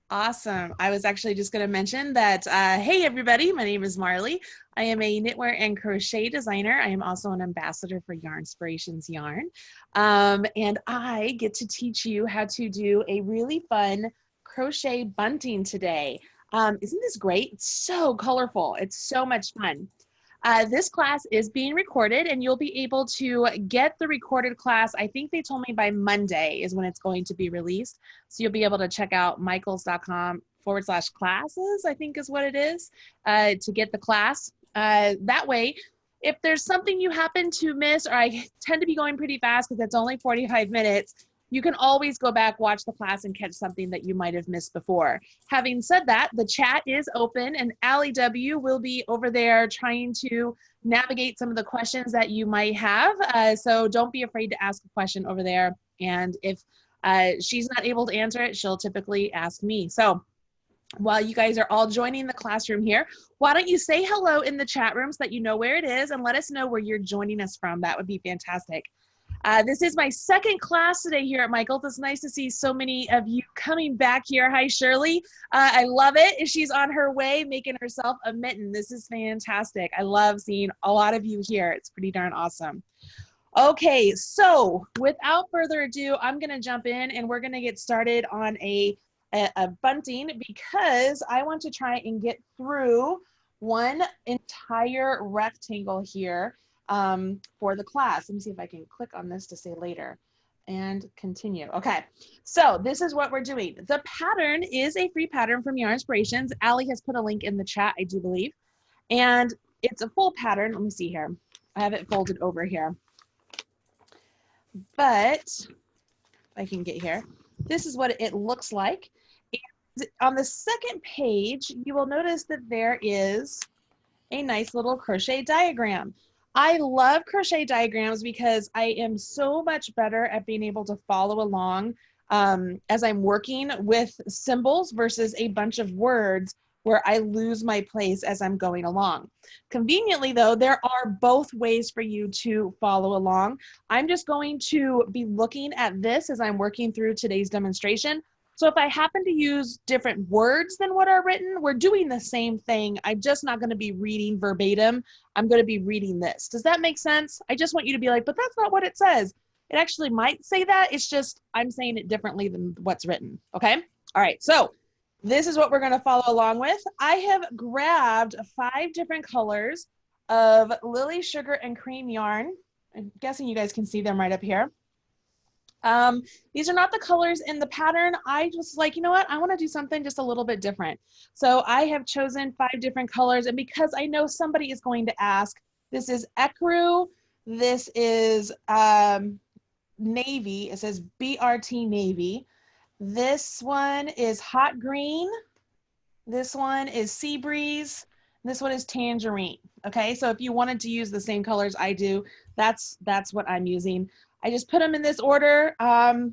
Awesome. I was actually just going to mention that, hey, everybody, my name is Marley. I am a knitwear and crochet designer. I am also an ambassador for Yarnspirations Yarn. And I get to teach you how to do a really fun crochet bunting today. Isn't this great? It's so colorful. It's so much fun. This class is being recorded and you'll be able to get the recorded class. I think they told me by Monday is when it's going to be released. So you'll be able to check out michaels.com/classes, I think is what it is, to get the class. That way, if there's something you happen to miss, or I tend to be going pretty fast because it's only 45 minutes, you can always go back, watch the class, and catch something that you might have missed before. Having said that, the chat is open, and Allie W. will be over there trying to navigate some of the questions that you might have. So don't be afraid to ask a question over there. And if she's not able to answer it, she'll typically ask me. So while you guys are all joining the classroom here, why don't you say hello in the chat room so that you know where it is and let us know where you're joining us from. That would be fantastic. This is my second class today here at Michael's. It's nice to see so many of you coming back here. Hi, Shirley. I love it. She's on her way making herself a mitten. This is fantastic. I love seeing a lot of you here. It's pretty darn awesome. Okay, so without further ado, I'm going to jump in and we're going to get started on a bunting because I want to try and get through one entire rectangle here for the class. Let me see if I can click on this to say later and continue. Okay, so this is what we're doing. The pattern is a free pattern from Yarnspirations. Allie has put a link in the chat, I do believe. And it's a full pattern. Let me see here. I have it folded over here. But if I can get here, this is what it looks like. And on the second page, you will notice that there is a nice little crochet diagram. I love crochet diagrams because I am so much better at being able to follow along as I'm working with symbols versus a bunch of words where I lose my place as I'm going along. Conveniently though, there are both ways for you to follow along. I'm just going to be looking at this as I'm working through today's demonstration. So if I happen to use different words than what are written, we're doing the same thing. I'm just not going to be reading verbatim. I'm going to be reading this. Does that make sense? I just want you to be like, but that's not what it says. It actually might say that. It's just I'm saying it differently than what's written. Okay? All right. So this is what we're going to follow along with. I have grabbed 5 different colors of Lily Sugar and Cream yarn. I'm guessing you guys can see them right up here. These are not the colors in the pattern. I just like, you know what? I want to do something just a little bit different. So I have chosen 5 different colors. And because I know somebody is going to ask, this is ecru. This is navy. It says BRT navy. This one is hot green. This one is sea breeze. This one is tangerine. Okay, so if you wanted to use the same colors I do, that's what I'm using. I just put them in this order,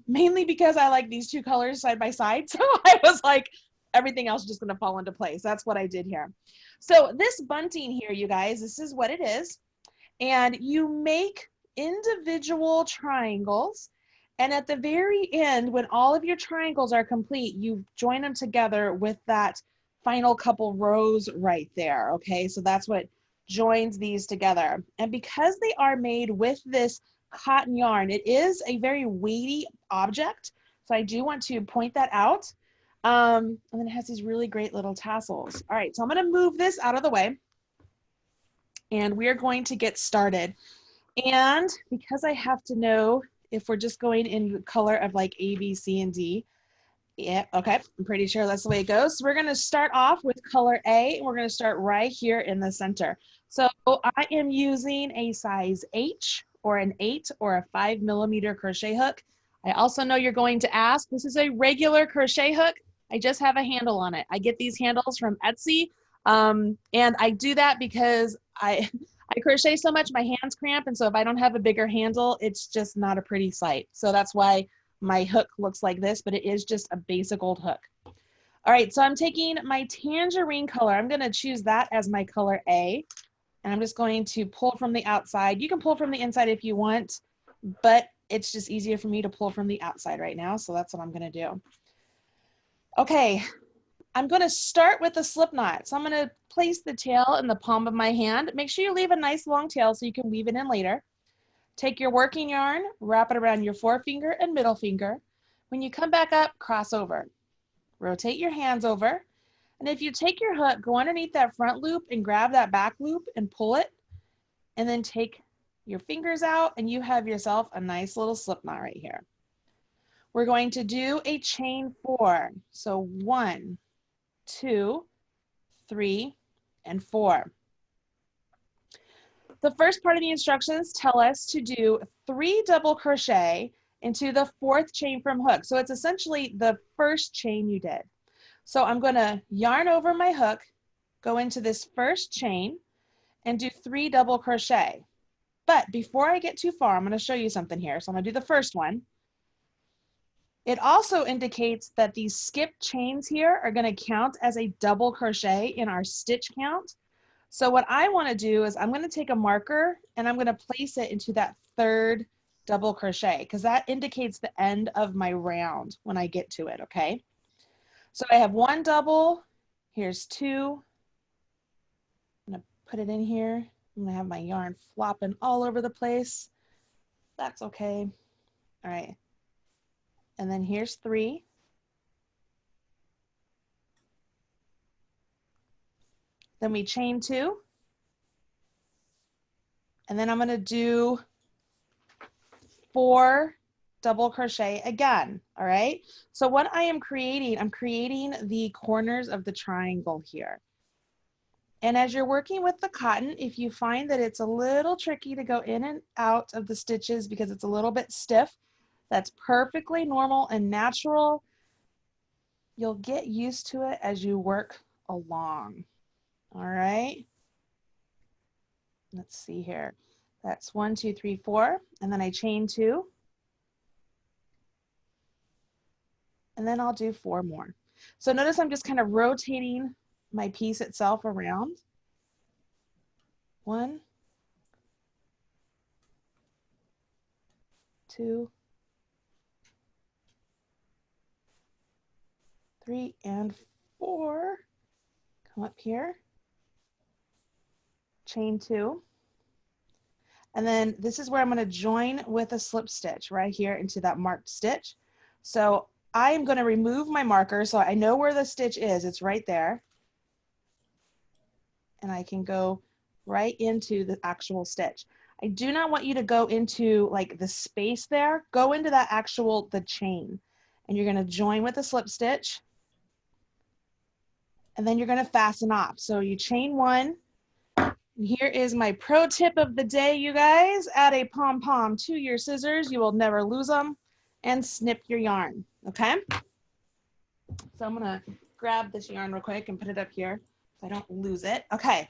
mainly because I like these 2 colors side by side. So I was like, everything else is just gonna fall into place. That's what I did here. So this bunting here, you guys, this is what it is. And you make individual triangles. And at the very end, when all of your triangles are complete, you join them together with that final couple rows right there. Okay, so that's what joins these together. And because they are made with this cotton yarn, it is a very weighty object. So I do want to point that out. And then it has these really great little tassels. All right, so I'm going to move this out of the way. And we're going to get started. And because I have to know if we're just going in color of like A, B, C, and D. Yeah, okay, I'm pretty sure that's the way it goes. So we're going to start off with color A, and we're going to start right here in the center. So I am using a size H or an 8 or a 5mm crochet hook. I also know you're going to ask, this is a regular crochet hook. I just have a handle on it. I get these handles from Etsy, and I do that because I crochet so much, my hands cramp, and so if I don't have a bigger handle, it's just not a pretty sight. So that's why my hook looks like this, but it is just a basic old hook. All right, so I'm taking my tangerine color. I'm gonna choose that as my color A, and I'm just going to pull from the outside. You can pull from the inside if you want, but it's just easier for me to pull from the outside right now, so that's what I'm gonna do. Okay, I'm going to start with a slip knot. So I'm going to place the tail in the palm of my hand. Make sure you leave a nice long tail so you can weave it in later. Take your working yarn, wrap it around your forefinger and middle finger. When you come back up, cross over. Rotate your hands over. And if you take your hook, go underneath that front loop and grab that back loop and pull it. And then take your fingers out and you have yourself a nice little slip knot right here. We're going to do a chain 4. So 1, 2, 3, and 4. The first part of the instructions tell us to do 3 double crochet into the 4th chain from hook. So it's essentially the first chain you did. So I'm going to yarn over my hook, go into this first chain, and do 3 double crochet. But before I get too far, I'm going to show you something here. So I'm going to do the first one. It also indicates that these skipped chains here are going to count as a double crochet in our stitch count. So what I want to do is I'm going to take a marker and I'm going to place it into that 3rd double crochet because that indicates the end of my round when I get to it, okay? So I have 1 double, here's 2. I'm going to put it in here. I'm going to have my yarn flopping all over the place. That's okay. All right. And then here's 3. Then we chain 2. And then I'm going to do 4 double crochet again. All right. So what I am creating, I'm creating the corners of the triangle here. And as you're working with the cotton, if you find that it's a little tricky to go in and out of the stitches because it's a little bit stiff, that's perfectly normal and natural. You'll get used to it as you work along. All right. Let's see here. That's 1, 2, 3, 4. And then I chain 2. And then I'll do 4 more. So notice I'm just kind of rotating my piece itself around. 1, 2, 3, and 4. Come up here, chain 2. And then this is where I'm going to join with a slip stitch right here into that marked stitch. So I am going to remove my marker so I know where the stitch is. It's right there. And I can go right into the actual stitch. I do not want you to go into like the space there. Go into that the chain. And you're going to join with a slip stitch. And then you're going to fasten off. So you chain 1. And here is my pro tip of the day, you guys. Add a pom-pom to your scissors. You will never lose them. And snip your yarn, okay? So I'm going to grab this yarn real quick and put it up here so I don't lose it. Okay.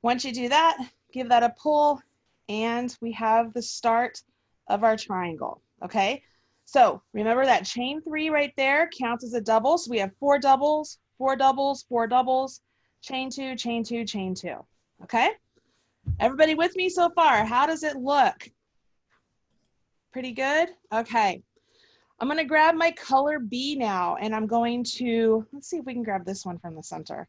Once you do that, give that a pull, and we have the start of our triangle, okay? So remember that chain 3 right there counts as a double. So we have 4 doubles, 4 doubles, 4 doubles, chain 2, chain 2, chain 2. Okay, everybody with me so far? How does it look? Pretty good? Okay, I'm going to grab my color B now, and I'm going to, let's see if we can grab this one from the center.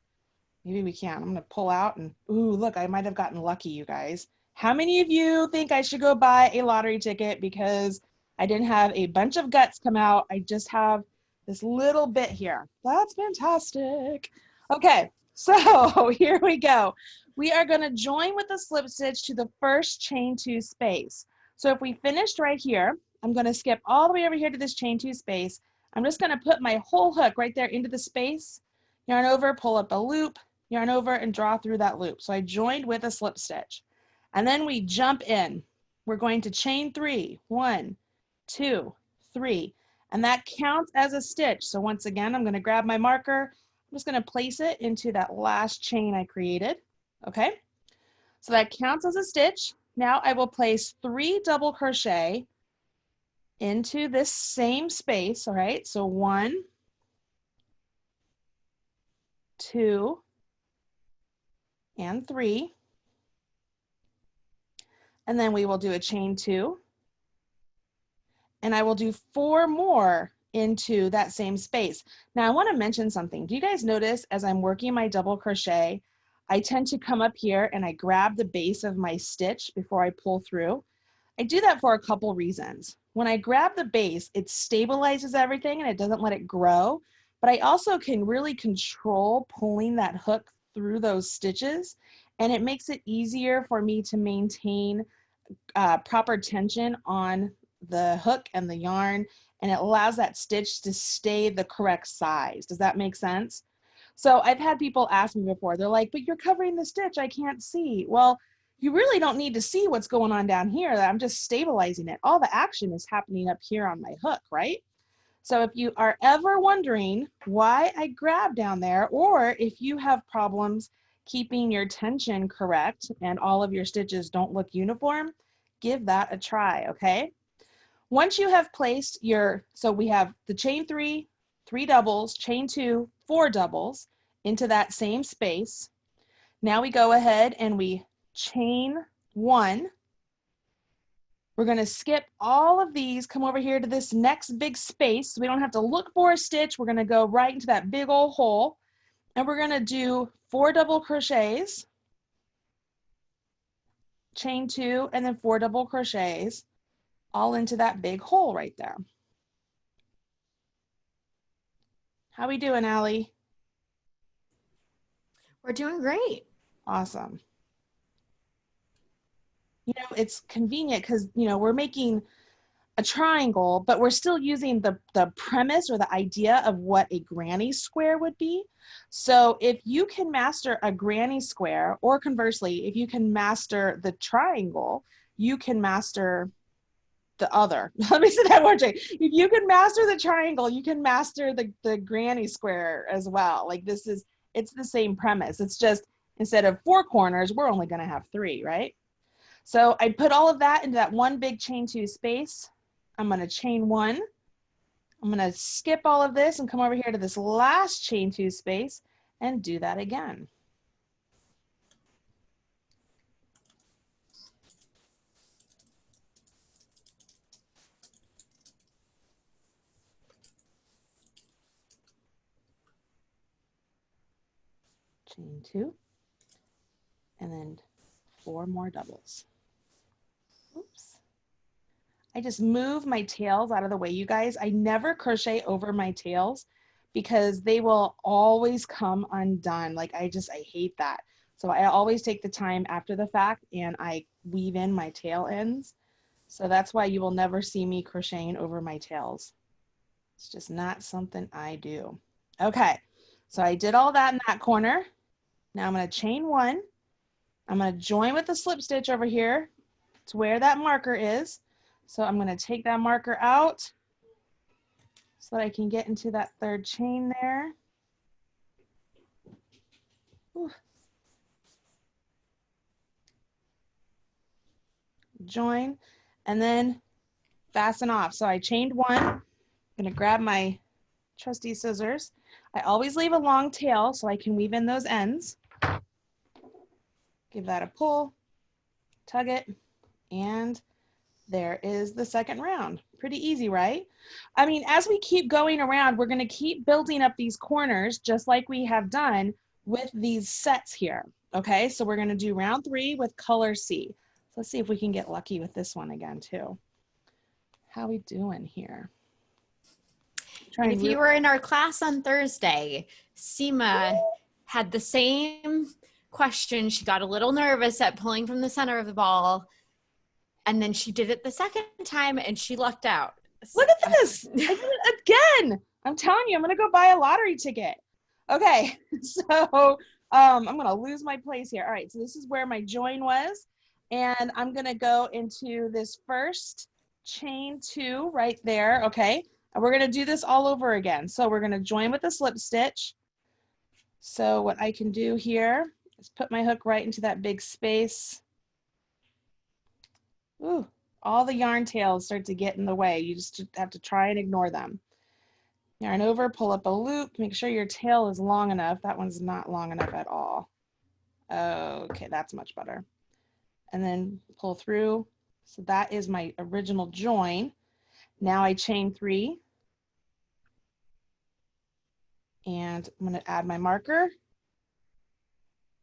Maybe we can. I'm going to pull out and, ooh, look, I might have gotten lucky, you guys. How many of you think I should go buy a lottery ticket because I didn't have a bunch of guts come out? I just have this little bit here. That's fantastic. Okay, so here we go. We are going to join with a slip stitch to the first chain 2 space. So if we finished right here, I'm going to skip all the way over here to this chain 2 space. I'm just going to put my whole hook right there into the space, yarn over, pull up a loop, yarn over, and draw through that loop. So I joined with a slip stitch. And then we jump in. We're going to chain 3. 1, 2, 3. And that counts as a stitch. So once again, I'm going to grab my marker. I'm just going to place it into that last chain I created. Okay, so that counts as a stitch. Now I will place 3 double crochet into this same space. All right, so 1, 2, and 3. And then we will do a chain 2. And I will do 4 more into that same space. Now I want to mention something. Do you guys notice as I'm working my double crochet, I tend to come up here and I grab the base of my stitch before I pull through? I do that for a couple reasons. When I grab the base, it stabilizes everything and it doesn't let it grow, but I also can really control pulling that hook through those stitches, and it makes it easier for me to maintain proper tension on the hook and the yarn, and it allows that stitch to stay the correct size. Does that make sense? So I've had people ask me before, they're like, but you're covering the stitch, I can't see. Well, you really don't need to see what's going on down here. I'm just stabilizing it. All the action is happening up here on my hook, right? So if you are ever wondering why I grab down there, or if you have problems keeping your tension correct and all of your stitches don't look uniform, give that a try, okay? Once you have placed your, so we have the chain 3, 3 doubles, chain 2, 4 doubles into that same space. Now we go ahead and we chain 1. We're going to skip all of these, come over here to this next big space. So we don't have to look for a stitch. We're going to go right into that big old hole, and we're going to do 4 double crochets, chain 2, and then 4 double crochets all into that big hole right there. How we doing, Allie? We're doing great. Awesome. You know, it's convenient because, you know, we're making a triangle, but we're still using the premise or the idea of what a granny square would be. So if you can master a granny square, or conversely, if you can master the triangle, you can master the other. Let me say that word. If you can master the triangle, you can master the granny square as well. Like this is, it's the same premise. It's just instead of 4 corners, we're only going to have 3, right? So I put all of that into that one big chain 2 space. I'm going to chain 1. I'm going to skip all of this and come over here to this last chain 2 space and do that again. Chain 2, and then 4 more doubles. Oops. I just move my tails out of the way, you guys. I never crochet over my tails because they will always come undone. Like I hate that. So I always take the time after the fact and I weave in my tail ends. So that's why you will never see me crocheting over my tails. It's just not something I do. Okay, so I did all that in that corner. Now I'm going to chain 1. I'm going to join with the slip stitch over here to where that marker is. So I'm going to take that marker out so that I can get into that 3rd chain there. Ooh. Join, and then fasten off. So I chained 1. I'm going to grab my trusty scissors. I always leave a long tail so I can weave in those ends. Give that a pull, tug it, and there is the 2nd round. Pretty easy, right? I mean, as we keep going around, we're going to keep building up these corners just like we have done with these sets here. Okay, so we're going to do round 3 with color C. So let's see if we can get lucky with this one again too. How we doing here? And if you were in our class on Thursday, Seema had the same question. She got a little nervous at pulling from the center of the ball, and then she did it the 2nd time and she lucked out. Look at this. I did it again. I'm telling you, I'm going to go buy a lottery ticket. Okay, so I'm going to lose my place here. All right, so this is where my join was, and I'm going to go into this first chain 2 right there, okay? And we're going to do this all over again. So we're going to join with a slip stitch. So what I can do here is put my hook right into that big space. Ooh, all the yarn tails start to get in the way. You just have to try and ignore them. Yarn over, pull up a loop, make sure your tail is long enough. That one's not long enough at all. Okay, that's much better. And then pull through. So that is my original join. Now I chain 3. And I'm going to add my marker.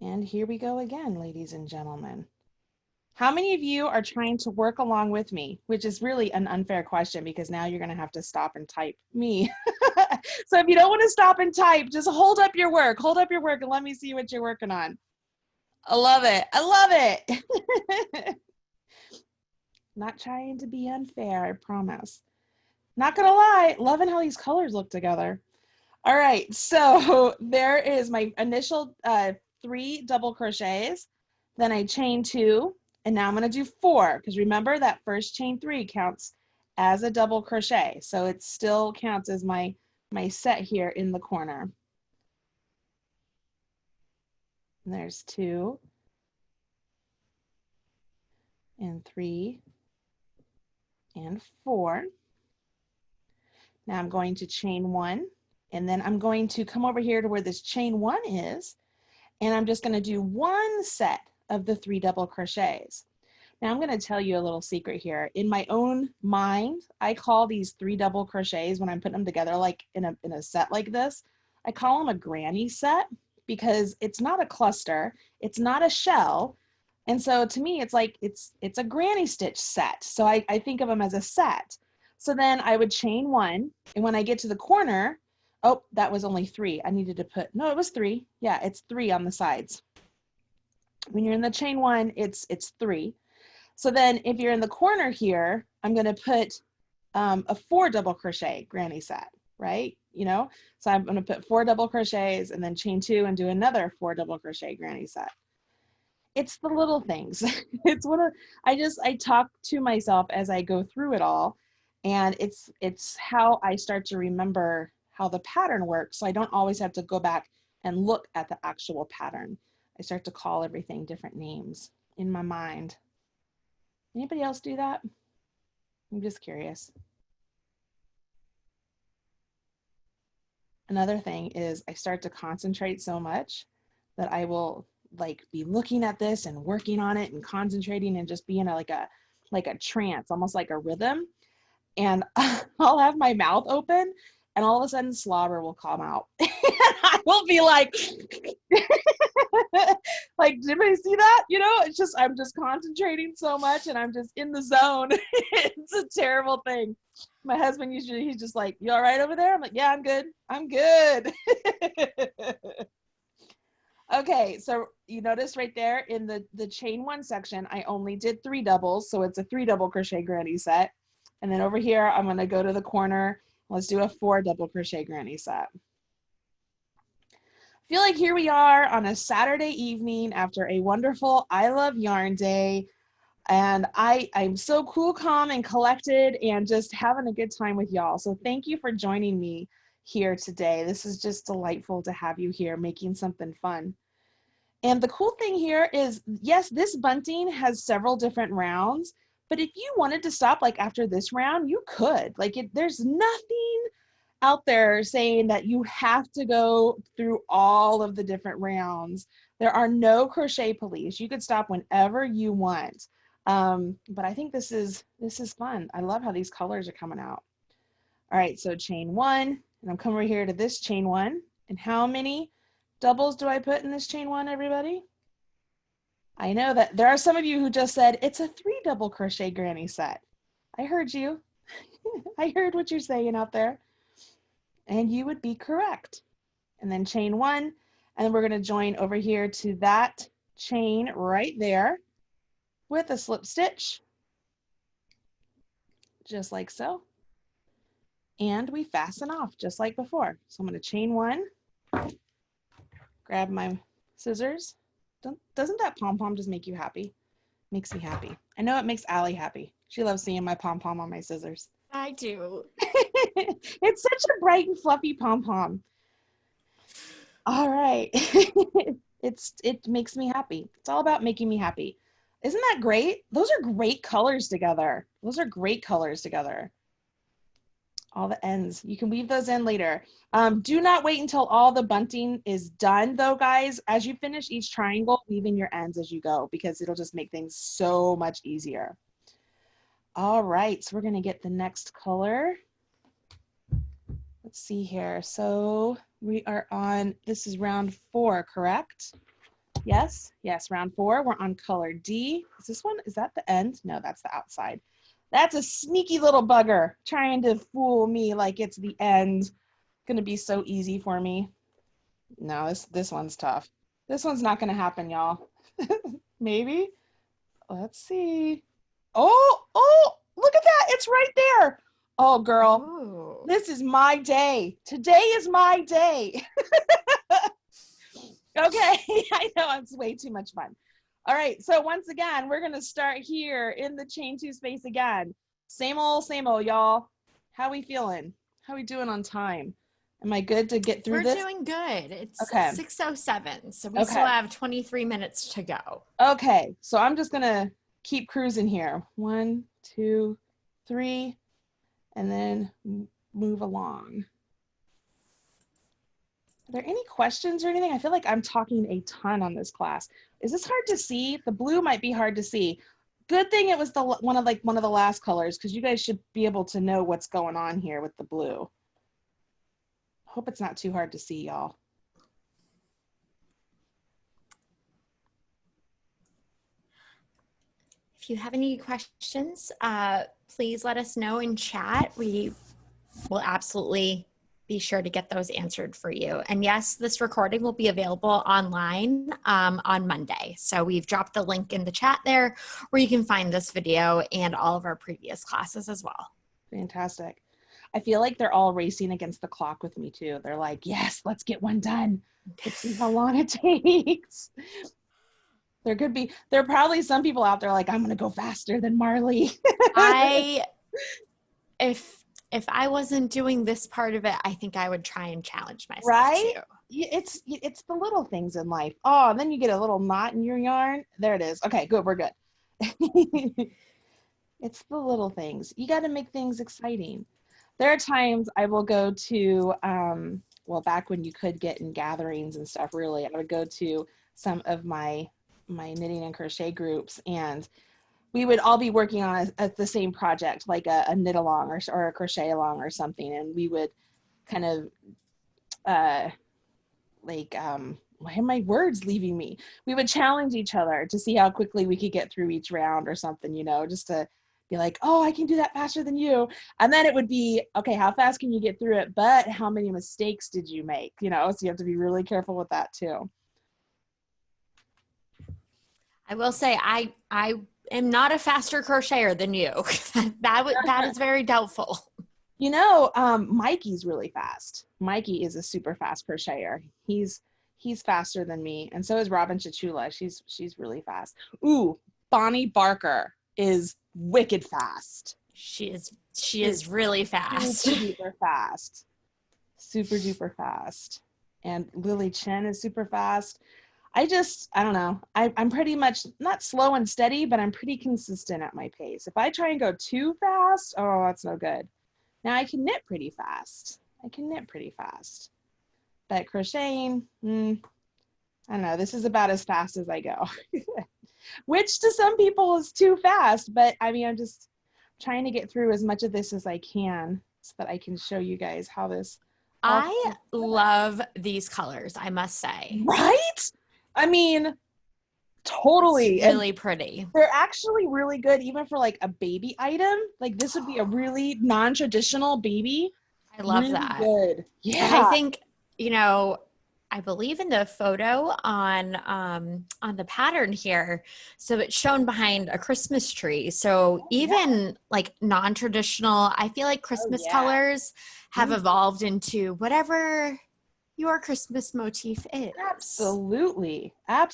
And here we go again, ladies and gentlemen. How many of you are trying to work along with me? Which is really an unfair question because now you're going to have to stop and type me. So if you don't want to stop and type, just hold up your work. Hold up your work and let me see what you're working on. I love it. I love it. Not trying to be unfair, I promise. Not gonna lie, loving how these colors look together. All right, so there is my initial 3 double crochets, then I chain 2, and now I'm gonna do 4, because remember that first chain 3 counts as a double crochet, so it still counts as my set here in the corner. And there's 2, and 3, and 4. Now I'm going to chain 1, and then I'm going to come over here to where this chain 1 is, and I'm just going to do 1 set of the 3 double crochets. Now I'm going to tell you a little secret here. In my own mind, I call these 3 double crochets when I'm putting them together like in a set like this, I call them a granny set because it's not a cluster, it's not a shell. And so to me, it's like it's a granny stitch set. So I think of them as a set. So then I would chain 1, and when I get to the corner, oh, that was only 3. I needed to put, no, it was 3. Yeah, it's 3 on the sides. When you're in the chain 1, it's 3. So then if you're in the corner here, I'm going to put a 4 double crochet granny set, right? You know, so I'm going to put 4 double crochets and then chain 2 and do another 4 double crochet granny set. It's the little things. It's one of, I talk to myself as I go through it all, and it's how I start to remember how the pattern works. So I don't always have to go back and look at the actual pattern. I start to call everything different names in my mind. Anybody else do that? I'm just curious. Another thing is I start to concentrate so much that I will like be looking at this and working on it and concentrating and just be in like a trance, almost like a rhythm. And I'll have my mouth open and all of a sudden slobber will come out. And I will be like, like, did anybody see that? You know, it's just, I'm just concentrating so much and I'm just in the zone. It's a terrible thing. My husband usually, he's just like, you all right over there? I'm like, yeah, I'm good. I'm good. Okay, so you notice right there in the chain 1 section, I only did 3 doubles. So it's a 3 double crochet granny set. And then over here, I'm going to go to the corner. Let's do a 4 double crochet granny set. I feel like here we are on a Saturday evening after a wonderful I Love Yarn Day. And I'm so cool, calm, and collected and just having a good time with y'all. So thank you for joining me here today. This is just delightful to have you here making something fun. And the cool thing here is, yes, this bunting has several different rounds, but if you wanted to stop like after this round, you could. Like there's nothing out there saying that you have to go through all of the different rounds. There are no crochet police. You could stop whenever you want. But I think this is fun. I love how these colors are coming out. All right, so chain 1, and I'm coming over here to this chain 1. And how many doubles do I put in this chain 1, everybody? I know that there are some of you who just said it's a 3 double crochet granny set. I heard you. I heard what you're saying out there. And you would be correct. And then chain 1, and then we're going to join over here to that chain right there with a slip stitch, just like so. And we fasten off just like before. So I'm going to chain 1, grab my scissors. Doesn't that pom-pom just make you happy? Makes me happy. I know it makes Allie happy. She loves seeing my pom-pom on my scissors. I do. It's such a bright and fluffy pom-pom. All right. It makes me happy. It's all about making me happy. Isn't that great? Those are great colors together. Those are great colors together. All the ends. You can weave those in later. Do not wait until all the bunting is done though, guys. As you finish each triangle, weave in your ends as you go because it'll just make things so much easier. All right, so we're gonna get the next color. Let's see here. So We are on, this is round 4, correct? Yes, round 4. We're on color D. Is this one, is that the end? No, that's the outside. That's a sneaky little bugger trying to fool me like it's the end. Gonna be so easy for me. No, this one's tough. This one's not gonna happen, y'all. Maybe. Let's see. Oh, look at that. It's right there. Oh, girl. Ooh. This is my day. Today is my day. Okay. I know it's way too much fun. All right. So once again, we're going to start here in the chain 2 space again. Same old, y'all. How we feeling? How we doing on time? Am I good to get through this? We're doing good. It's okay. 6:07, so we still have 23 minutes to go. Okay. So I'm just going to keep cruising here. 1, 2, 3, and then move along. Are there any questions or anything? I feel like I'm talking a ton on this class. Is this hard to see? The blue might be hard to see. Good thing it was the one of the last colors, because you guys should be able to know what's going on here with the blue. Hope it's not too hard to see, y'all. If you have any questions, please let us know in chat. We will absolutely be sure to get those answered for you. And yes, this recording will be available online on Monday. So we've dropped the link in the chat there where you can find this video and all of our previous classes as well. Fantastic. I feel like they're all racing against the clock with me too. They're like, yes, let's get one done. Let's see how long it takes. There are probably some people out there like, I'm going to go faster than Marley. If I wasn't doing this part of it, I think I would try and challenge myself right? too. It's the little things in life. Oh, and then you get a little knot in your yarn. There it is. Okay, good. We're good. It's the little things. You got to make things exciting. There are times I will go to, well, back when you could get in gatherings and stuff, really, I would go to some of my knitting and crochet groups, and we would all be working on the same project, like a knit along or a crochet along or something. And we would kind of why are my words leaving me? We would challenge each other to see how quickly we could get through each round or something, just to be like, oh, I can do that faster than you. And then it would be, okay, how fast can you get through it? But how many mistakes did you make? So you have to be really careful with that too. I will say I am not a faster crocheter than you. that is very doubtful. Mikey's really fast. Mikey is a super fast crocheter. He's faster than me, and so is Robin Chichula. She's really fast. Ooh, Bonnie Barker is wicked fast. She is really fast. Super duper fast. Super duper fast. And Lily Chen is super fast. I don't know. I'm pretty much not slow and steady, but I'm pretty consistent at my pace. If I try and go too fast, oh, that's no good. Now I can knit pretty fast. But crocheting, I don't know. This is about as fast as I go, which to some people is too fast. But I mean, I'm just trying to get through as much of this as I can so that I can show you guys how this. I love these colors, I must say. Right? I mean, totally. It's really pretty. They're actually really good even for like a baby item. Like this would be a really non-traditional baby. I love really that. Good. Yeah. And I think, I believe in the photo on the pattern here, so it's shown behind a Christmas tree. So even like non-traditional, I feel like Christmas colors have evolved into whatever your Christmas motif is. Absolutely. Or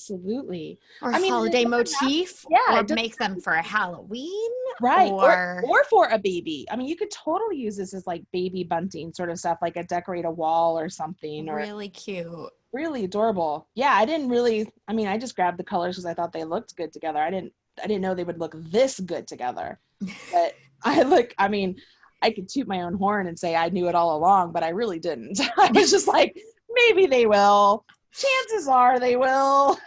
holiday motif, or make them for a Halloween. Right. Or for a baby. I mean, you could totally use this as like baby bunting sort of stuff, like a decorate a wall or something. Really cute. Really adorable. Yeah, I just grabbed the colors because I thought they looked good together. I didn't know they would look this good together. But I could toot my own horn and say I knew it all along, but I really didn't. I was just like, maybe they will. Chances are they will.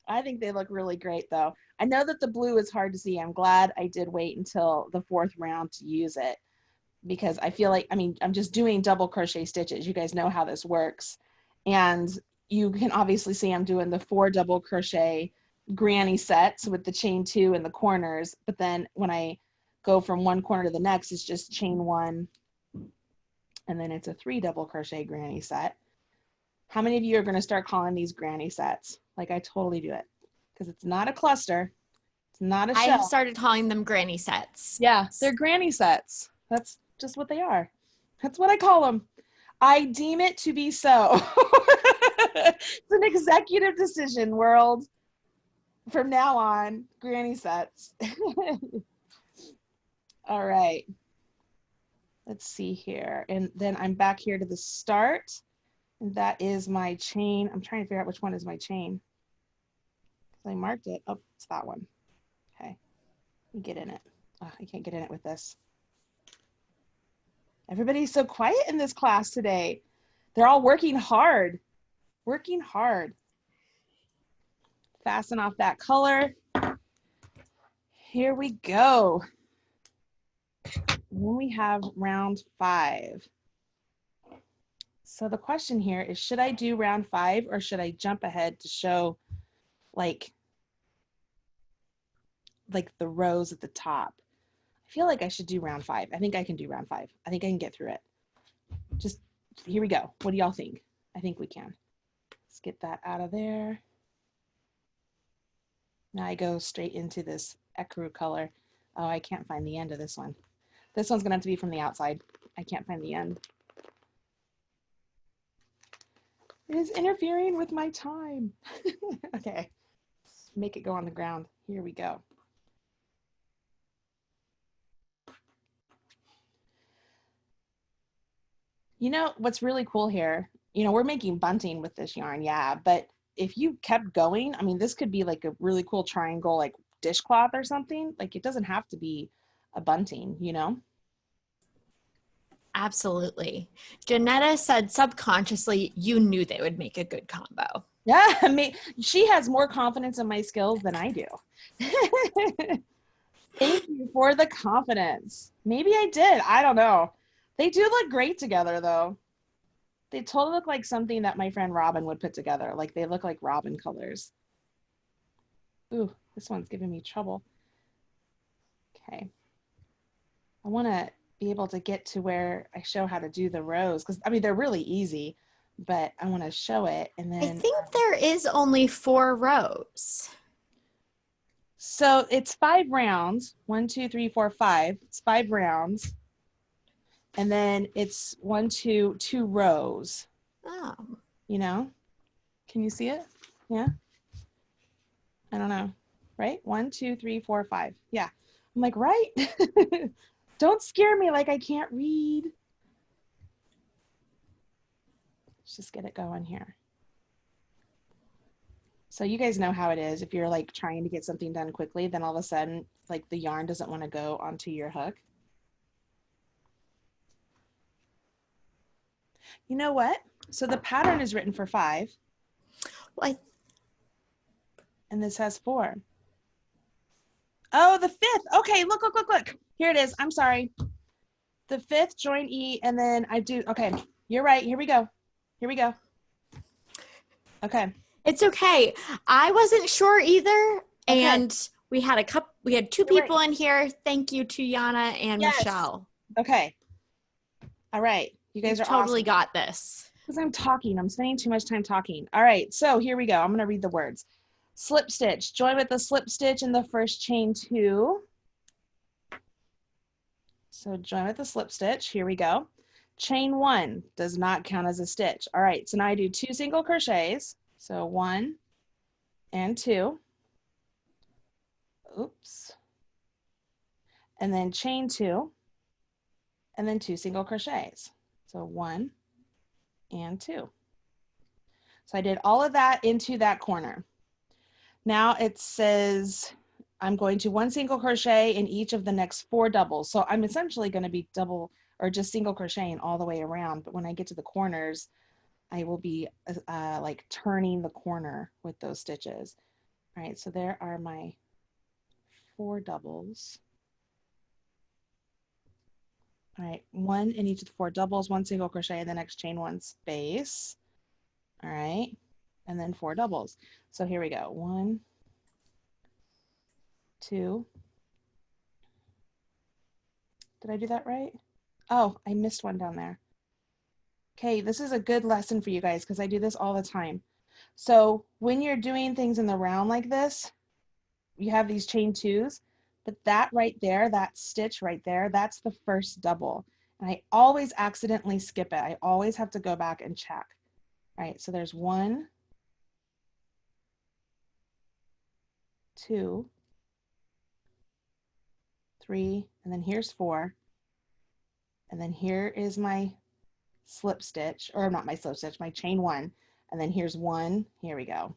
I think they look really great though. I know that the blue is hard to see. I'm glad I did wait until the 4th round to use it. because I feel like, I mean, I'm just doing double crochet stitches. You guys know how this works. And you can obviously see I'm doing the 4 double crochet granny sets with the chain 2 in the corners. But then when I go from one corner to the next, it's just chain 1, and then it's a 3 double crochet granny set. How many of you are going to start calling these granny sets? Like, I totally do it, because it's not a cluster. It's not a I have shell. started calling them granny sets. Yeah, they're granny sets. That's just what they are. That's what I call them. I deem it to be so. It's an executive decision, world. From now on, granny sets. All right. Let's see here. And then I'm back here to the start. And that is my chain. I'm trying to figure out which one is my chain. I marked it. Oh, it's that one. Okay. Let me get in it. Oh, I can't get in it with this. Everybody's so quiet in this class today. They're all working hard. Working hard. Fasten off that color. Here we go. Then we have round 5. So the question here is, should I do round 5 or should I jump ahead to show like the rows at the top? I feel like I should do round 5. I think I can do round 5. I think I can get through it. Just, here we go. What do y'all think? I think we can. Let's get that out of there. Now I go straight into this ecru color. Oh, I can't find the end of this one. This one's gonna have to be from the outside. I can't find the end. It is interfering with my time. Okay, let's make it go on the ground. Here we go. You know, what's really cool here, you know, we're making bunting with this yarn, yeah, but if you kept going, I mean, this could be like a really cool triangle, like dishcloth or something. Like, it doesn't have to be a bunting, you know? Absolutely. Janetta said subconsciously you knew they would make a good combo. Yeah, I mean, she has more confidence in my skills than I do. Thank you for the confidence. Maybe I did. I don't know. They do look great together, though. They totally look like something that my friend Robin would put together. Like, they look like Robin colors. Ooh, this one's giving me trouble. Okay. I want to be able to get to where I show how to do the rows, because, I mean, they're really easy, but I want to show it. And then I think there is only 4 rows. So it's 5 rounds. 1, 2, 3, 4, 5. It's 5 rounds. And then it's 1, 2, 2 rows. Oh. You know? Can you see it? Yeah? I don't know. Right? 1, 2, 3, 4, 5. Yeah. I'm like, right? Don't scare me like I can't read. Let's just get it going here. So you guys know how it is. If you're like trying to get something done quickly, then all of a sudden, like the yarn doesn't want to go onto your hook. You know what? So the pattern is written for 5. Well, and this has 4. Oh, the 5th. Okay, look, look, look, look. Here it is. I'm sorry. The 5th, join E, and then I do, okay, you're right. Here we go. Here we go. Okay. it's okay. I wasn't sure either. Okay. And we had 2 people in here. Thank you to Yana and Michelle. Okay. All right. You guys are totally awesome. got this. Because I'm talking. I'm spending too much time talking. All right. So here we go. I'm going to read the words. Slip stitch. Join with the slip stitch in the first chain 2. So join with the slip stitch. Here we go. Chain 1 does not count as a stitch. All right. So now I do 2 single crochets. So 1 and 2. Oops. And then chain 2. And then 2 single crochets. So 1 and 2. So I did all of that into that corner. Now it says I'm going to 1 single crochet in each of the next 4 doubles. So I'm essentially going to be double or just single crocheting all the way around. But when I get to the corners, I will be like turning the corner with those stitches. All right, so there are my 4 doubles. All right, 1 in each of the 4 doubles, 1 single crochet in the next chain 1 space. All right, and then 4 doubles. So here we go. 1, 2. Did I do that right? Oh, I missed one down there. Okay, this is a good lesson for you guys because I do this all the time. So when you're doing things in the round like this, you have these chain 2s, but that right there, that stitch right there, that's the first double. And I always accidentally skip it. I always have to go back and check. All right, so there's 1, 2, 3, and then here's 4. And then here is my slip stitch, or not my slip stitch, my chain 1. And then here's 1, here we go.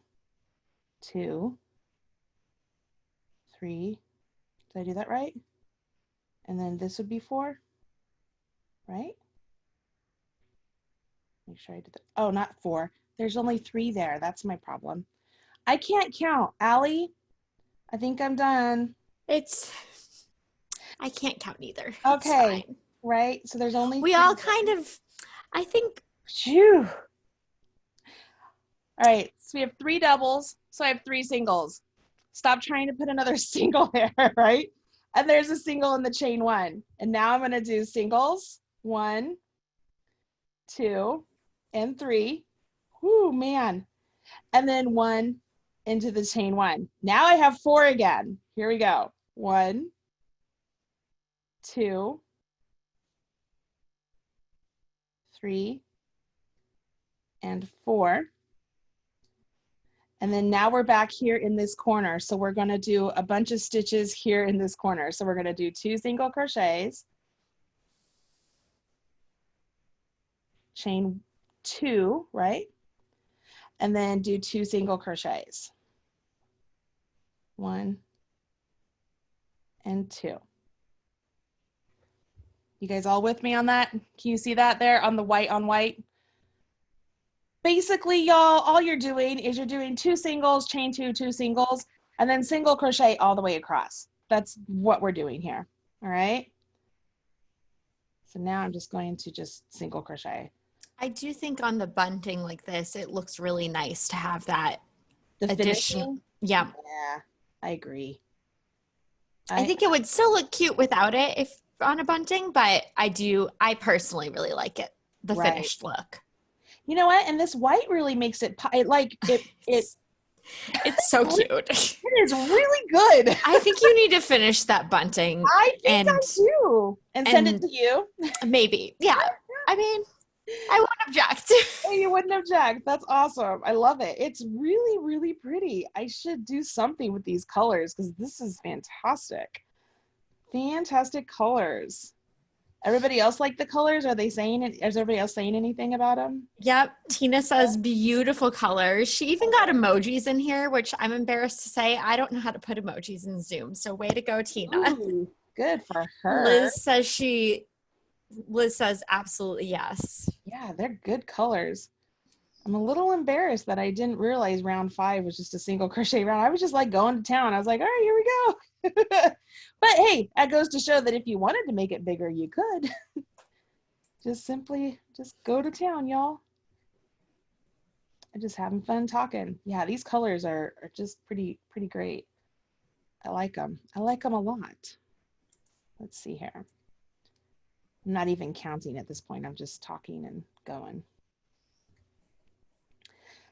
2, 3, did I do that right? And then this would be 4, right? Make sure I did that. Oh, not 4. There's only 3 there. That's my problem. I can't count. Allie, I think I'm done. I can't count either. Okay, right? So there's only we 3 all kind of, I think. Phew. All right, so we have 3 doubles, so I have 3 singles. Stop trying to put another single there, right? And there's a single in the chain 1. And now I'm gonna do singles, 1, 2, and 3. Whoo, man. And then 1 into the chain 1. Now I have 4 again. Here we go. 1, 2, 3, and 4. And then now we're back here in this corner. So we're going to do a bunch of stitches here in this corner. So we're going to do 2 single crochets, chain 2, right? And then do 2 single crochets. 1 and 2. You guys all with me on that? Can you see that there on the white on white? Basically, y'all, all you're doing is you're doing 2 singles, chain 2, 2 singles, and then single crochet all the way across. That's what we're doing here. All right. So now I'm just going to just single crochet. I do think on the bunting like this, it looks really nice to have that The addition. finishing? Yeah. Yeah, I agree. I think it would still look cute without it if on a bunting, but I personally really like it, the finished look. You know what? And this white really makes it it's so cute. It is really good. I think you need to finish that bunting. I think I do. And send it to you. Maybe. Yeah. I mean, I wouldn't object. You wouldn't object. That's awesome. I love it. It's really, really pretty. I should do something with these colors because this is fantastic. Fantastic colors. Everybody else like the colors? Are they saying it? Is everybody else saying anything about them? Yep. Tina says beautiful colors. She even got emojis in here, which I'm embarrassed to say. I don't know how to put emojis in Zoom. So way to go, Tina. Ooh, good for her. Liz says absolutely yes. Yeah, they're good colors. I'm a little embarrassed that I didn't realize round 5 was just a single crochet round. I was just like going to town. I was like, all right, here we go. But hey, that goes to show that if you wanted to make it bigger, you could. Just go to town, y'all. I'm just having fun talking. Yeah, these colors are just pretty great. I like them. I like them a lot. Let's see here. I'm not even counting at this point. I'm just talking and going.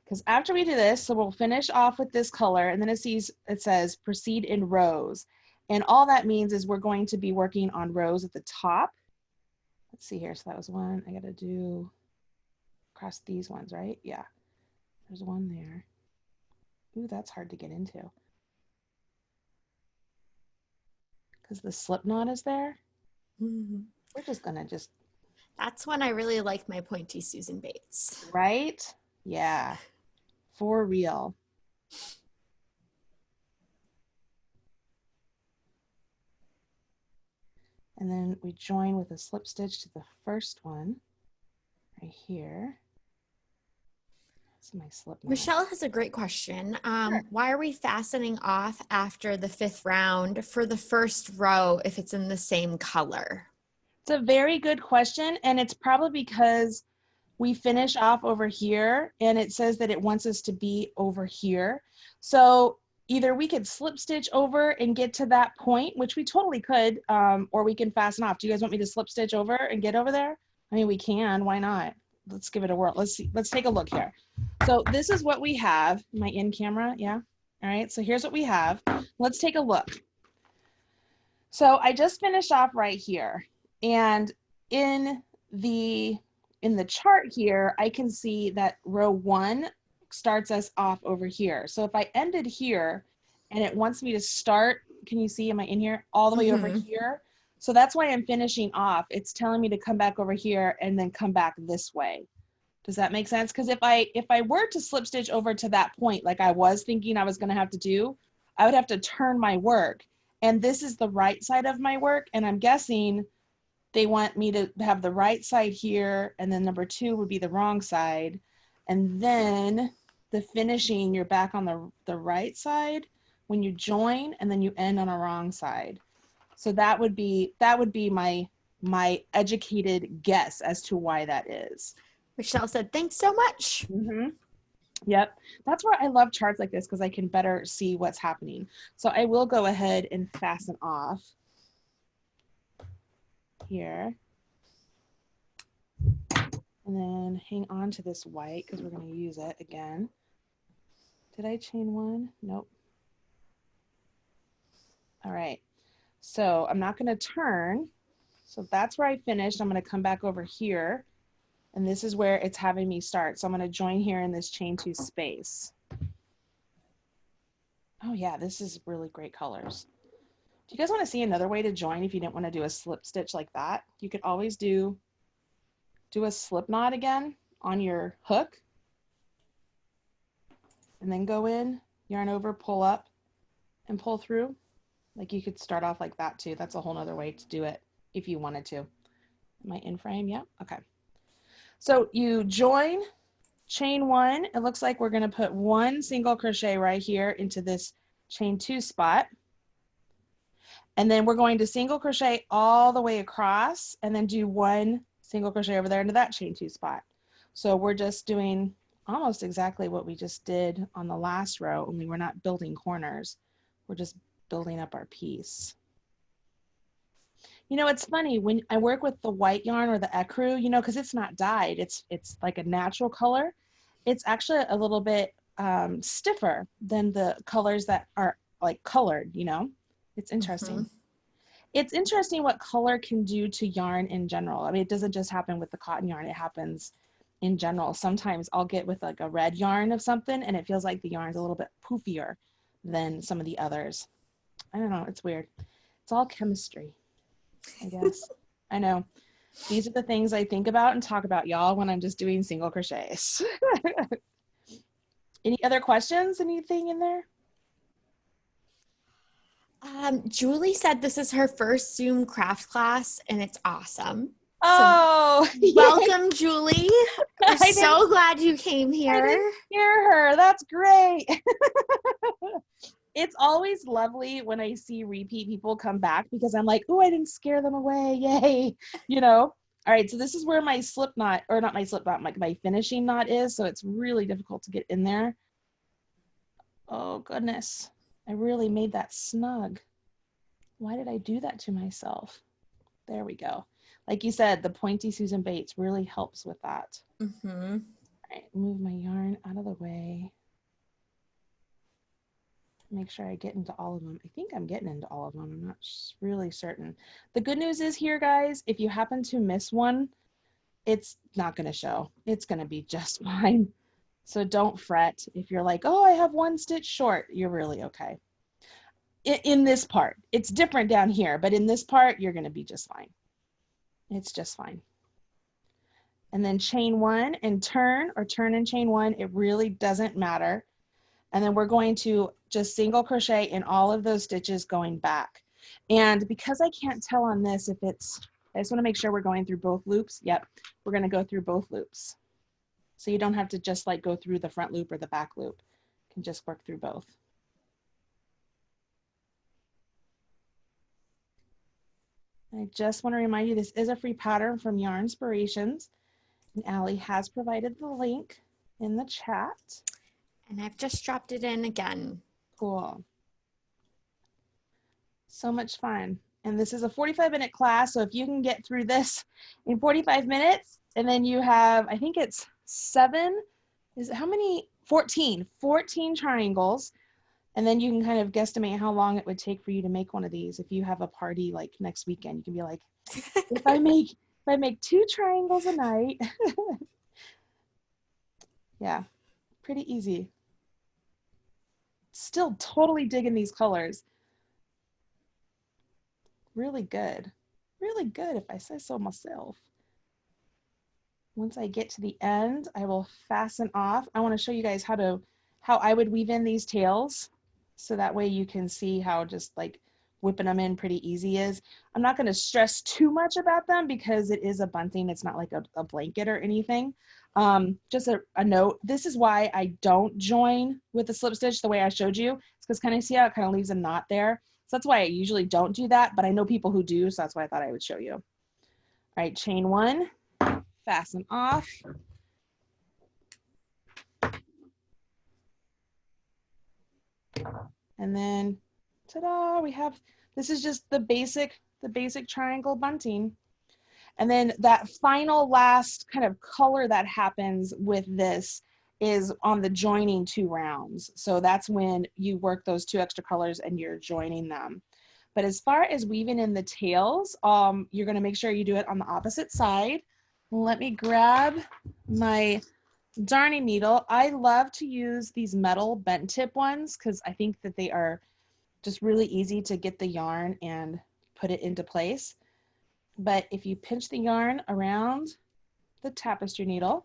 Because after we do this, so we'll finish off with this color, and then it says proceed in rows. And all that means is we're going to be working on rows at the top. Let's see here. So that was 1. I got to do across these ones, right? Yeah. There's 1 there. Ooh, that's hard to get into. Because the slip knot is there. Mm-hmm. We're just going to That's when I really like my pointy Susan Bates. Right? Yeah. For real. And then we join with a slip stitch to the first one right here. That's my slip knot. Michelle has a great question. Sure. Why are we fastening off after the 5th round for the first row if it's in the same color? It's a very good question, and it's probably because we finish off over here and it says that it wants us to be over here. So either we could slip stitch over and get to that point, which we totally could, or we can fasten off. Do you guys want me to slip stitch over and get over there? I mean, we can, why not? Let's give it a whirl. Let's see, let's take a look here. So this is what we have. Am I in camera? Yeah. All right, so here's what we have. Let's take a look. So I just finished off right here, and in the chart here, I can see that row 1 starts us off over here. So if I ended here and it wants me to start, can you see, am I in here? All the way over here. So that's why I'm finishing off. It's telling me to come back over here and then come back this way. Does that make sense? Because if I were to slip stitch over to that point, like I was thinking I was going to have to do, I would have to turn my work. And this is the right side of my work. And I'm guessing they want me to have the right side here, and then number 2 would be the wrong side. And then the finishing, you're back on the right side when you join, and then you end on a wrong side. So that would be my educated guess as to why that is. Michelle said, thanks so much. Yep, that's where I love charts like this, because I can better see what's happening. So I will go ahead and fasten off here, and then hang on to this white because we're going to use it again. Did I chain 1? Nope. All right, so I'm not going to turn. So that's where I finished. I'm going to come back over here, and this is where it's having me start. So I'm going to join here in this chain 2 space. Oh yeah, this is really great colors. Do you guys want to see another way to join if you didn't want to do a slip stitch like that? You could always do a slip knot again on your hook, and then go in, yarn over, pull up, and pull through. Like you could start off like that too. That's a whole nother way to do it if you wanted to. Am I in frame? Yeah, okay. So you join, chain 1. It looks like we're going to put 1 single crochet right here into this chain 2 spot. And then we're going to single crochet all the way across, and then do 1 single crochet over there into that chain 2 spot. So we're just doing almost exactly what we just did on the last row, only we're not building corners. We're just building up our piece. You know, it's funny when I work with the white yarn or the ecru, you know, because it's not dyed, it's like a natural color. It's actually a little bit stiffer than the colors that are like colored, you know. It's interesting. It's interesting what color can do to yarn in general. I mean, it doesn't just happen with the cotton yarn, it happens in general. Sometimes I'll get with like a red yarn of something and it feels like the yarn's a little bit poofier than some of the others. I don't know, it's weird. It's all chemistry, I guess. I know. These are the things I think about and talk about, y'all, when I'm just doing single crochets. Any other questions? Anything in there? Julie said this is her first Zoom craft class and it's awesome. Oh, so, welcome, Julie. We're so glad you came here. I didn't hear her. That's great. It's always lovely when I see repeat people come back because I'm like, oh, I didn't scare them away. Yay. You know? All right. So this is where my slip knot, or not my slip knot, my finishing knot is. So it's really difficult to get in there. Oh, goodness. I really made that snug. Why did I do that to myself? There we go. Like you said, the pointy Susan Bates really helps with that. All right, move my yarn out of the way. Make sure I get into all of them. I think I'm getting into all of them. I'm not really certain. The good news is here, guys, if you happen to miss one, it's not going to show. It's going to be just fine. So don't fret. If you're like, oh, I have 1 stitch short, you're really okay. In this part, it's different down here, but in this part, you're going to be just fine. It's just fine. And then chain 1 and turn, or turn and chain 1. It really doesn't matter. And then we're going to just single crochet in all of those stitches going back. And because I can't tell on this if it's, I just want to make sure we're going through both loops. Yep, we're going to go through both loops. So you don't have to just like go through the front loop or the back loop. You can just work through both. I just want to remind you, this is a free pattern from Yarn Inspirations, and Allie has provided the link in the chat. And I've just dropped it in again. Cool. So much fun. And this is a 45-minute class, so if you can get through this in 45 minutes, and then you have, I think it's 7, is it how many? 14 triangles, and then you can kind of guesstimate how long it would take for you to make one of these. If you have a party like next weekend, you can be like, if I make 2 triangles a night. Yeah, pretty easy. Still totally digging these colors. Really good. Really good, if I say so myself. Once I get to the end, I will fasten off. I want to show you guys how I would weave in these tails, so that way you can see how just like whipping them in pretty easy is. I'm not going to stress too much about them because it is a bunting. It's not like a blanket or anything. Just a note, this is why I don't join with the slip stitch the way I showed you. It's because kind of see how it kind of leaves a knot there. So that's why I usually don't do that, but I know people who do, so that's why I thought I would show you. All right, chain 1, fasten off. And then, ta-da, we have, this is just the basic triangle bunting. And then that final last kind of color that happens with this is on the joining 2 rounds. So that's when you work those 2 extra colors and you're joining them. But as far as weaving in the tails, you're gonna make sure you do it on the opposite side. Let me grab my darning needle. I love to use these metal bent tip ones because I think that they are just really easy to get the yarn and put it into place. But if you pinch the yarn around the tapestry needle,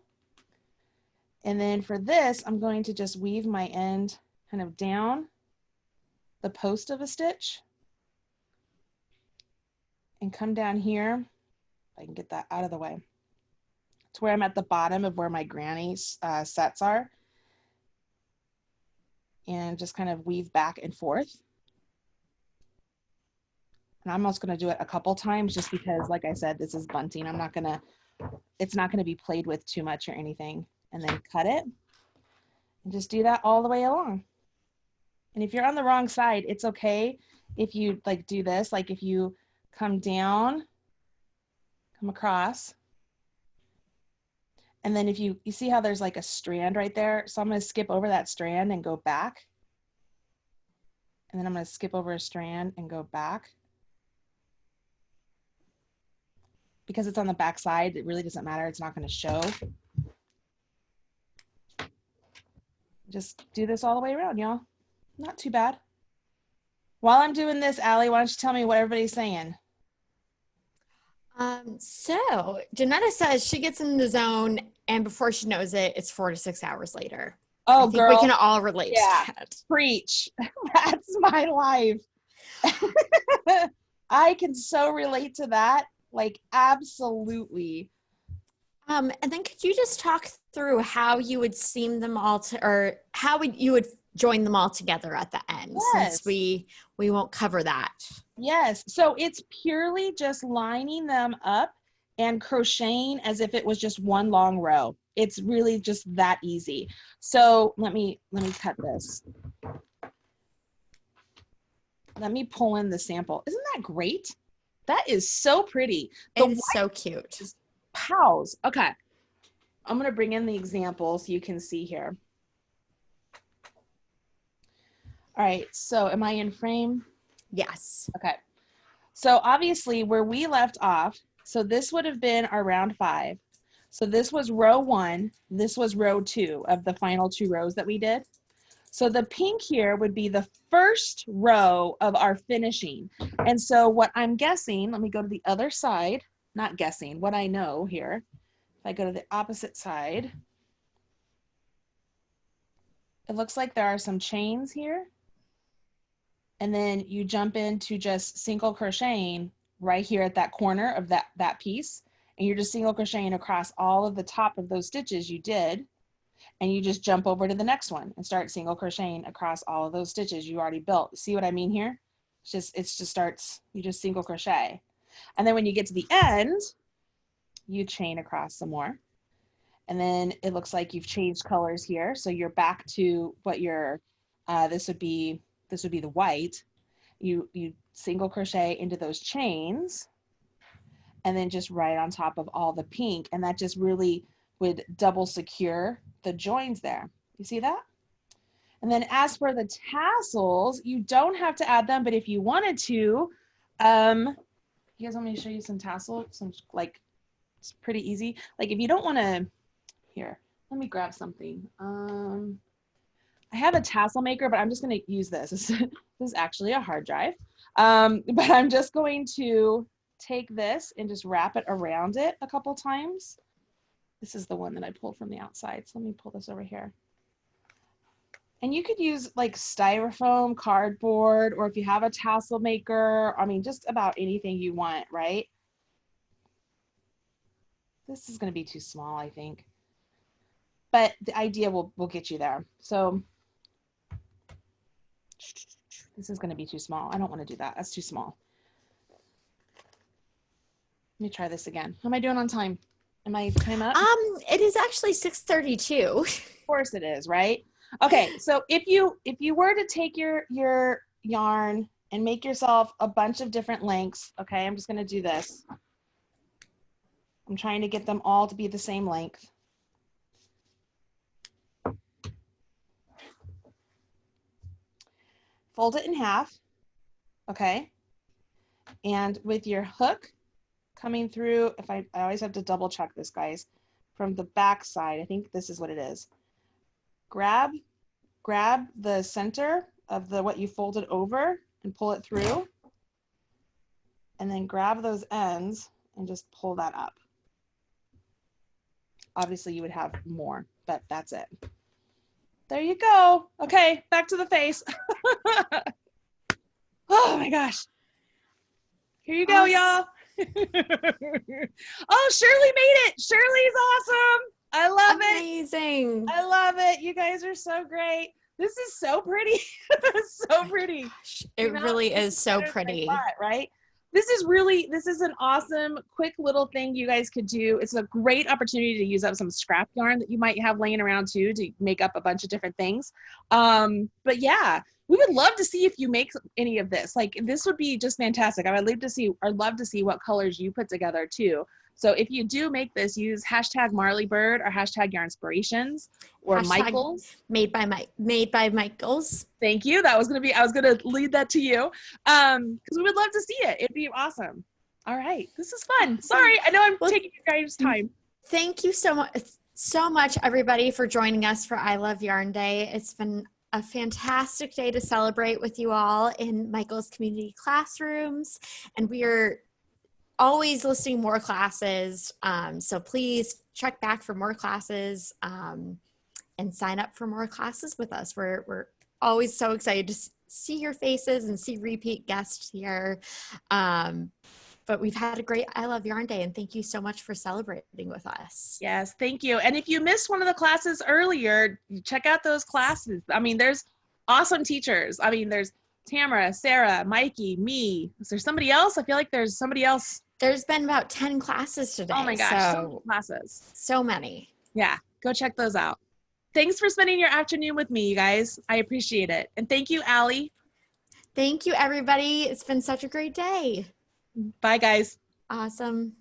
and then for this, I'm going to just weave my end kind of down the post of a stitch and come down here, if I can get that out of the way, to where I'm at the bottom of where my granny sets are, and just kind of weave back and forth. And I'm also going to do it a couple times just because, like I said, this is bunting. It's not going to be played with too much or anything. And then cut it and just do that all the way along. And if you're on the wrong side, it's okay if you like do this, like if you come down, come across, and then if you see how there's like a strand right there. So I'm going to skip over that strand and go back. And then I'm going to skip over a strand and go back. Because it's on the back side, it really doesn't matter. It's not going to show. Just do this all the way around, y'all. Not too bad. While I'm doing this, Allie, why don't you tell me what everybody's saying? So Janetta says she gets in the zone, and before she knows it, it's 4 to 6 hours later. Oh, I think girl, we can all relate to that. Preach. That's my life. I can so relate to that. Like, absolutely. And then could you just talk through how you would seam them all or how you would join them all together at the end? Yes. Since we won't cover that. Yes. So it's purely just lining them up and crocheting as if it was just one long row. It's really just that easy. So let me cut this. Let me pull in the sample. Isn't that great? That is so pretty. It is so cute. Pals. Okay. I'm going to bring in the example so you can see here. All right. So am I in frame? Yes. Okay. So obviously where we left off, so this would have been our round 5. So this was row 1. This was row 2 of the final 2 rows that we did. So the pink here would be the first row of our finishing. And so what I'm guessing, let me go to the other side, not guessing, what I know here. If I go to the opposite side, it looks like there are some chains here. And then you jump into just single crocheting right here at that corner of that piece. And you're just single crocheting across all of the top of those stitches you did. And you just jump over to the next one and start single crocheting across all of those stitches you already built. See what I mean here? It just starts, you just single crochet. And then when you get to the end, you chain across some more. And then it looks like you've changed colors here. So you're back to what your, this would be the white. You single crochet into those chains and then just right on top of all the pink. And that just really would double secure the joins there. You see that? And then as for the tassels, you don't have to add them, but if you wanted to, you guys want me to show you some tassels? Some, like, it's pretty easy. Like if you don't want to, here, let me grab something. I have a tassel maker, but I'm just going to use this. This is actually a hard drive. But I'm just going to take this and just wrap it around it a couple times. This is the one that I pulled from the outside. So let me pull this over here. And you could use like styrofoam, cardboard, or if you have a tassel maker, I mean, just about anything you want, right? This is going to be too small, I think. But the idea will get you there. So this is going to be too small. I don't want to do that. That's too small. Let me try this again. How am I doing on time? Am I time up? It is actually 6:32. Of course it is, right? Okay, so if you were to take your yarn and make yourself a bunch of different lengths, okay, I'm just going to do this. I'm trying to get them all to be the same length. Fold it in half, okay? And with your hook coming through, if I always have to double check this, guys, from the back side, I think this is what it is. Grab the center of what you folded over and pull it through, and then grab those ends and just pull that up. Obviously you would have more, but that's it. There you go. Okay, back to the face. Oh my gosh. Here you go, y'all. Oh, Shirley made it. Shirley's awesome. I love it. Amazing. I love it. You guys are so great. This is so pretty. So pretty. Gosh, it really is so pretty. Right? This is an awesome, quick little thing you guys could do. It's a great opportunity to use up some scrap yarn that you might have laying around too, to make up a bunch of different things. But yeah, we would love to see if you make any of this. Like, this would be just fantastic. I would love to see what colors you put together too. So if you do make this, use hashtag Marleybird or hashtag Yarnspirations or hashtag Michaels. Made by Michaels. Thank you. I was gonna lead that to you. Because we would love to see it. It'd be awesome. All right. This is fun. Sorry, I know I'm taking you guys' time. Thank you so much, everybody, for joining us for I Love Yarn Day. It's been a fantastic day to celebrate with you all in Michael's community classrooms, and we are always listing more classes. So please check back for more classes and sign up for more classes with us. We're always so excited to see your faces and see repeat guests here. But we've had a great I Love Yarn Day, and thank you so much for celebrating with us. Yes, thank you. And if you missed one of the classes earlier, check out those classes. I mean, there's awesome teachers. I mean, there's Tamara, Sarah, Mikey, me. Is there somebody else? I feel like there's somebody else. There's been about 10 classes today. Oh my gosh, so many classes. So many. Yeah, go check those out. Thanks for spending your afternoon with me, you guys. I appreciate it. And thank you, Allie. Thank you, everybody. It's been such a great day. Bye, guys. Awesome.